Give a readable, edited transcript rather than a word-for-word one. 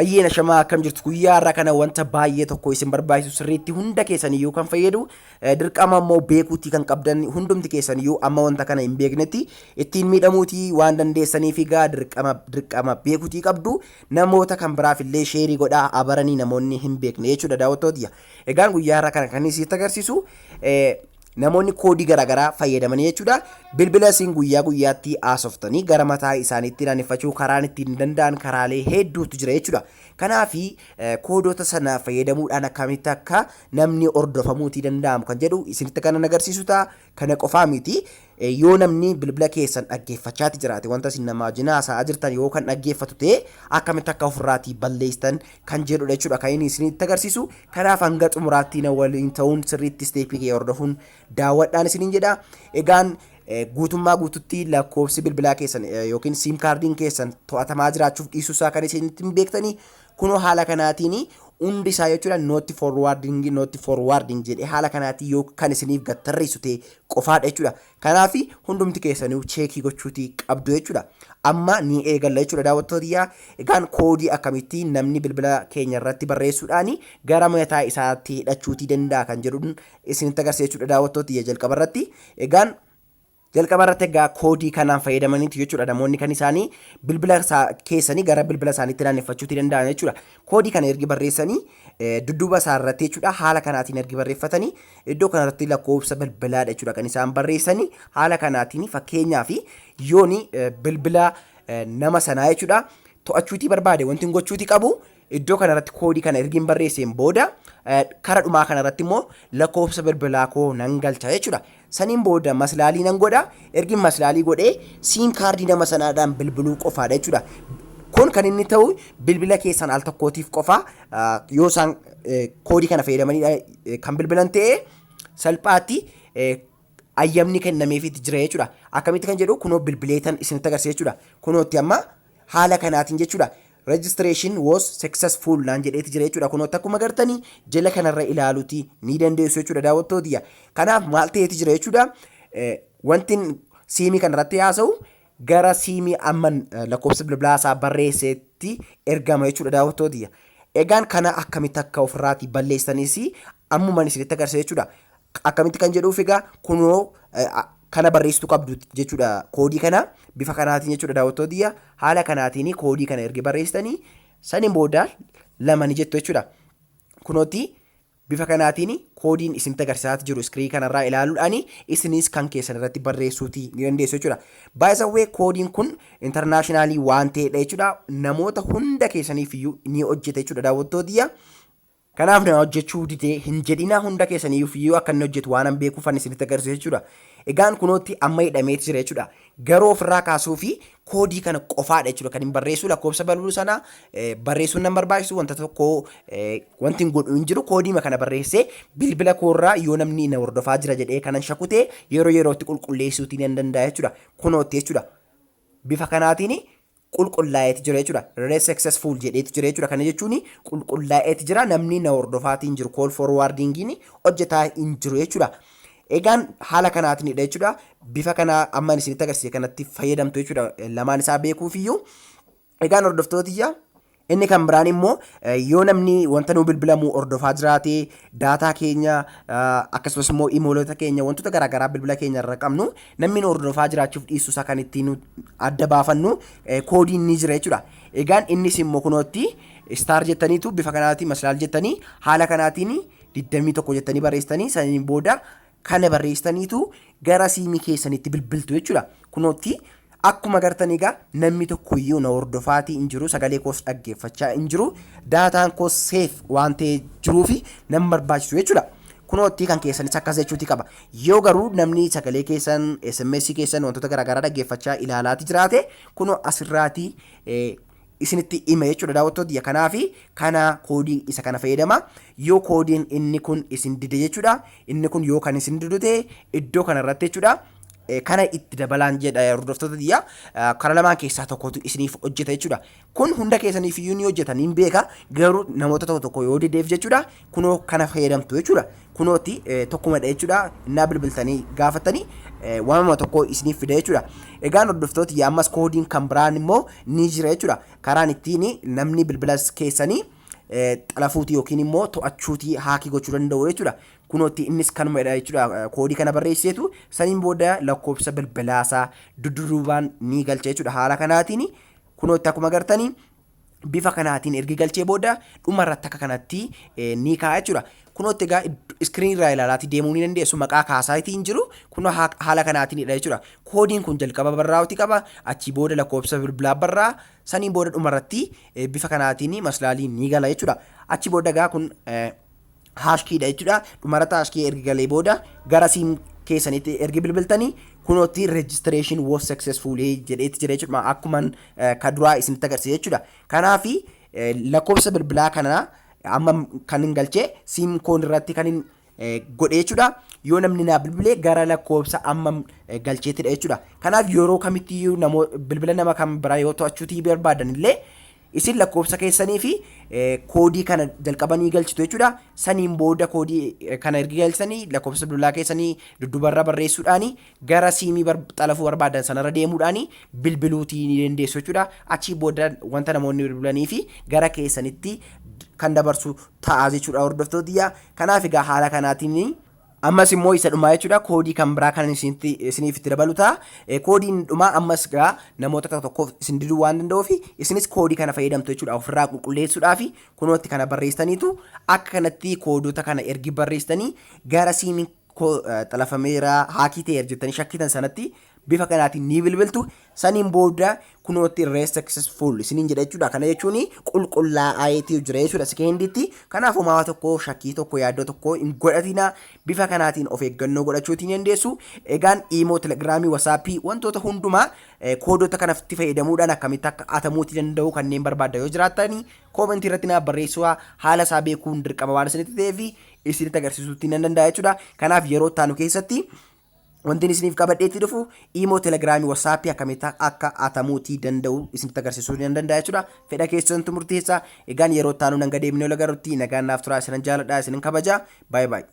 Ayyeena shamaa akkam jirtu guyyaa irraa kana wanta baay'ee tokko isin barbaachisu sirriitti hunda keessaniyyuu kan fayyadu dirqama immoo beekuutii kan qabdan hundumti keessaniyyuu amma wanta kana hin beeknetti ittiin miidhamuutii waan dandeessaniif egaa dirqama beekuutii qabdu namoota kan biraaf illee sheerii godhaa abaranii namoonni hin beekne jechuudha daawwattoota. Egaan guyyaa irraa kana kan isitti agarsiisu namoonni koodii garaagaraa fayyadamanii jechuudha. Bilbila isin guyyaa guyyaatti haasoftanii gara mataa isaaniitti naanneffachuu karaan ittiin danda'an karaalee hedduutu jira jechuudha. Kanaafi koodota sana fayyadamuudhaan akkamitti akka namni hordofamuutii danda'amu kan jedhu isinitti kan agarsiisu ta'a. Kana qofaa miti yoo namni bilbila keessan dhaggeeffachaati jiraate wanta isin nama wajjin haasa'aa jirtan yoo kan dhaggeeffatu ta'e akkamitti akka ofirraatii balleessitan kan jedhudha jechuudha. Kan inni isinitti agarsiisu kanaaf hanga xumuraatti na waliin ta'uun sirriitti isteepii kee hordofuun daawwadhaan isiniin jedha. Egaan guutummaa guututti lakkoofsi bilbilaa keessan yookiin siim kaardiin keessan to'atamaa jiraachuuf dhiisuusaa kan isinitti hin beektanii kunoo haala kanaatiin hundi isaa jechuudha nootti forwarding jedhee haala kanaatiin yoo kan isiniif gattarreessu ta'e qofaadha jechuudha. Kanaaf hundumti keessanii cheekii gochuutii qabdu jechuudha. Amma ni eegalla jechuudha daawwattoota. Egaan koodii akkamitti namni bilbila keenya irratti barreessuudhaan gara mataa isaatti hidhachuutii danda'a kan jedhuun isinitti agarsiisa jechuudha daawwattoota jalqaba irratti. Egaan jalqaba irratti egaa koodii kanaan fayyadamaniitu jechuudha namoonni kan isaanii bilbila keessanii gara bilbila isaaniitti naanneffachuutii danda'an jechuudha. Koodii kana ergi barreessanii dudduuba isaa irratti jechuudha haala kanaatiin ergi barreeffatanii iddoo kanarratti lakkoofsa bilbilaadha jechuudha kan isaan barreessanii haala kanaatiin fakkeenyaaf yooni bilbila nama sanaa jechuudha to'achuutii barbaade wanti gochuutii qabu iddoo kanarratti koodii kana ergiin barreesseen booda kara dhumaa kanarratti immoo lakkoofsa bilbilaa koo nan galcha jechuudha. Saniin booda maslaalii nan godha ergiin maslaalii godhee siim kaardii nama sanaadhaan bilbiluu qofaadha jechuudha. Kun kan inni ta'u bilbila keessan al tokkootiif qofa yoo isaan koodii kana fayyadamanii kan bilbilan ta'e salphaatti ayyamni kennameefiitti jira jechuudha. Akkamitti kan jedhu kunoo bilbileetan isinitti agarsiisa jechuudha. Kunootti amma haala kanaatiin jechuudha. Registration was successful naan jedheeti jira jechuudha. Kunootti akkuma agartanii jala kanarra ilaaluuti ni dandeessu jechuudha daawwattoota. Kanaaf maal ta'eeti jira jechuudha. Wanti siimii kanarratti haasa'u gara siimii amman lakkoofsa bilbilaa isaa barreesseetti ergama jechuudha daawwattoota. Egaan kana akkamitti akka ofirraatii balleessanis ammumaan isinitti agarsiisa jechuudha. Akkamitti kan jedhuuf egaa kunoo kana barreessitu qabdu jechuudha koodii kana bifa kanaatiin jechuudha daawwattoota. Haala kanaatiin koodii kana ergi barreessitanii saniin booda lama ni jettu jechuudha. Kunootti bifa kanaatiin koodiin isinitti agarsiisaa jiru iskiriinii kanarraa ilaaluudhaan isinis kan keessan irratti barreessuutii ni dandeessu jechuudha. By the way koodiin kun internationally waan ta'edha jechuudha. Namoota hunda keessaniif iyyuu ni hojjeta jechuudha daawwattoota. Kanaaf na hojjechuu didee hin jedhina hunda keessaniif iyyuu akka inni hojjetu waan beekuuf isinitti agarsiisa jechuudha. Egaan kunootti amma hidhameeti jira jechuudha. Garuu ofirraa kaasuu fi koodii kana qofaadha jechuudha kan hin barreessu lakkoofsa bilbiluu sana barreessuun nan barbaachisu wanta tokko wanti godhu hin jiru koodii kana barreessee bilbila koorraa yoo namni na hordofaa jira jedhee kanan shakutee yeroo yerootti qulqulleessuutii nan danda'a jechuudha. Kunootti jechuudha. Bifa kanaatiin qulqullaa'eeti jira jechuudha. Res successful jedheetu jira jechuudha. Kana jechuun qulqullaa'eeti jira namni na hordofaatiin jiru call forwardingiin hojjetaa hin jiru jechuudha. Egaan haala kanaatiin jechuudha. Bifa kana amma isinitti agarsiise kanatti fayyadamtu jechuudha. Lamaan isaa beekuuf iyyuu. Egaan hordoftootiyya inni kan biraan immoo yoo namni wanta nu bilbilamu hordofaa jiraate daataa keenya akkasumas immoo imeelota keenya wantoota garaagaraa bilbila keenya irra qabnu namni nu hordofaa jiraachuuf dhiisuusaa kan ittiin adda baafannu koodiin ni jira jechuudha. Egaan innis immoo kunootti star jettaniitu bifa kanaatiin maslaal jettanii haala kanaatiin 21 jettanii barreessitanii saniin booda kana barreessitaniitu gara siimii keessanitti bilbiltu jechuudha. Kunootti akkuma agartanii egaa namni tokko iyyuu na hordofaatii hin jiru sagalee koos dhaggeeffachaa hin jiru daataan koos seef waan ta'ee jiruufi nama barbaachisu jechuudha. Kunootti kan keessanis akkas jechuuti qaba. Yoo garuu namni sagalee keessan SMS keessan wantoota garaagaraa dhaggeeffachaa ilaalaati jiraate kunoo asirraatii isinitti hima jechuudha daawwattoota. Kanaaf kana koodii isa kana fayyadama. Yoo koodiin inni kun isin dide jechuudha inni kun yoo kan isin didu ta'e iddoo kanarratti jechuudha kana itti dabalaan jedha hordoftoota biyya kara lamaan keessaa tokkotu isiniif hojjeta jechuudha. Kun hunda keessaniif iyyuu ni hojjetan hin beeka garuu namoota tokko tokko yoo dideef jechuudha kunoo kana fayyadamtu jechuudha. Kunooti tokkumadha jechuudha. Innaa bilbiltanii gaafatanii waamama tokko isiniif fida jechuudha. Egaan hordoftoota biyya ammas koodiin kan biraan immoo ni jira jechuudha. Karaan ittiin namni bilbila keessanii xalafuutii yookiin immoo to'achuutii haakii gochuu danda'u jechuudha. Kunooti innis kanumadha jechuudha. Koodii kana barreesseetu saniin booda lakkoofsa bilbilaasaa dudduubaan ni galcha jechuudha. Haala kanaatiin kunooti akkuma agartanii bifa kanaatiin ergi galchee booda dhumarratti akka kanatti ni kaa'a jechuudha. Kunooti egaa iskiriin irraa ilaalaatti deemuu ni dandeessu maqaa kaasaatiin jiru kun haala kanaatiinidha jechuudha. Koodiin kun jalqaba barraa'uuti qaba achi booda lakkoofsa bilbilaa barraa saniin booda dhumarratti bifa kanaatiin maslaaliin ni gala jechuudha. Achi booda egaa kun haashkiidha jechuudha. Dhumarratti haashkii ergi galee booda gara siim keessanitti ergi bilbiltanii kunooti registration was successful jedheetti jira jechuudha. Akkuman ka duraa isinitti agarsiisa jechuudha. Kanaafi lakkoofsa bilbilaa kana amma kan hin galchee siim koon irratti kan hin godhe jechuudha. Yoo namni naa bilbilee gara lakkoofsa amma galcheettidha jechuudha. Kanaaf yeroo kamittiyyuu bilbila nama kan biraa yoo to'achuutii barbaadan illee isin lakkoofsa keessanii fi koodii kana jalqabanii galchitu jechuudha. Saniin booda koodii kana ergi galchanii lakkoofsa bilbilaa keessanii duddubarra barreessuudhaani gara siimii xalafuu barbaadan sanarra deemuudhaani bilbiluutii ni dandeessu jechuudha. Achii booda wanta namoonni bilbilanii fi gara keessanitti kan dabarsu ta'a jechuudha hordoftoota. Kanaaf egaa haala kanaatiin ammas immoo isa dhumaa jechuudha. Koodii kan biraa kan isiniif itti dabalu ta'a. Koodiin dhumaa ammas egaa namoota tokkoof isin diduu waan danda'uuf isinis koodii kana fayyadamtu jechuudha. Ofirraa qulqulleessuudhaaf kunooti kana barreessaniitu akka kanatti koodota kana ergi barreessanii gara siimii xalafameera haakii ta'e jettanii shakkitan sanatti bifa kanaatiin ni bilbiltu. Saniin booda kunooti rest successful isiniin jedha jechuudha. Kana jechuun qulqullaa'eetii jira jechuudha sekendiitti. Kanaaf homaa tokko shakkii tokko yaaddoo tokko hin godhatina. Bifa kanaatiin of eeggannoo godhachuutiin dandeessu. Egaan iimoo, telegiraamii, wasaappii wantoota hundumaa koodota kanatti fayyadamuudhaan akkamitti akka atamuutii danda'u kanneen barbaadda yoo jiraatanii koomentii irratti naaf barreessuu haala isaa beekuun dirqama waan isinitti ta'eef isinitti agarsiisuutti nan danda'a jechuudha. Kanaaf yeroo taanu keessatti wanti isiniif qabadheetti dhufu iimoo, telegiraamii, wasaappii akkamitti akka atamuutii danda'u isinitti agarsiisuu nan danda'a jechuudha. Fedha keessantu murteessa. Egaan yeroo taanu nan gadeemnee ol agarutti nagaan naaf turaa isinan jaaladha isinan kabaja. Baay'ee baay'ee.